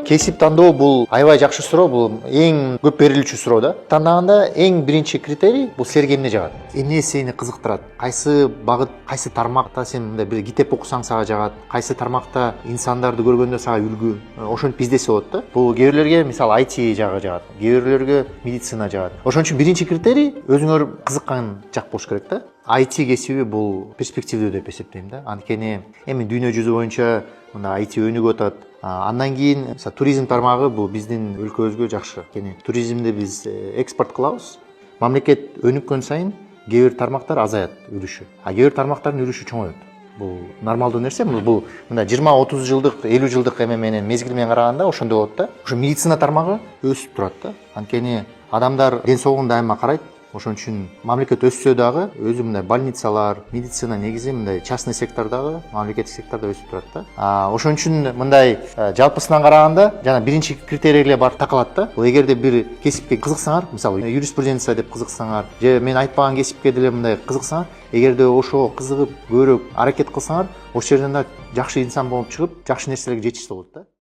кесип тандоо бул аябай жакшы суроо, бул эң көп берилүүчү суроо да. Тандаганда эң биринчи критерий бул силерге эмне жагат? Эмне сени кызыктырат? Кайсы багыт, кайсы тармакта сен мындай бир китеп окусаң сага жагат? Кайсы тармакта инсандарды көргөндө сага үлгү? Ошентип издесе болот да. Бул кээ бирлерге мисалы IT жагы жагат, кээ бирлерге медицина жагат. Ошон үчүн биринчи критерий өзүңөр кызыккан жак болуш керек да. IT кесиби бул перспективдүү деп эсептейм да. Анткени эми дүйнө жүзү боюнча мына IT өнүгүп атат. Андан кийин туризм тармагы бул биздин өлкөбүзгө жакшы. Анткени туризмди биз экспорт кылабыз. Мамлекет өнүккөн сайын кээ бир тармактар азаят үлүшү. Кээ бир тармактардын үлүшү чоңойот. Бул нормалдуу нерсе. Бул мында 20-30 жылдык, 50 жылдык эме менен мезгил менен караганда ошондой болот да. Ошо медицина тармагы өсүп турат да. Анткени адамдар ден соолугун дайыма карайт. Ошон үчүн мамлекет өссө дагы өзү мындай больницалар, медицина негизи мындай частный сектордагы, мамлекеттик сектордо өсүп турат да. Ошон үчүн мындай жалпысынан караганда жана биринчи критерийге барып такалат да. Бул эгерде бир кесипке кызыксаңар, мисалы юриспруденция деп кызыксаңар, же мен айтпаган кесипке деле мындай кызыксаңар, эгерде ошого кызыгып, көрүп, аракет кылсаңар, ошол жерден да жакшы инсан болуп чыгып, жакшы нерселерге жетишсе болот да.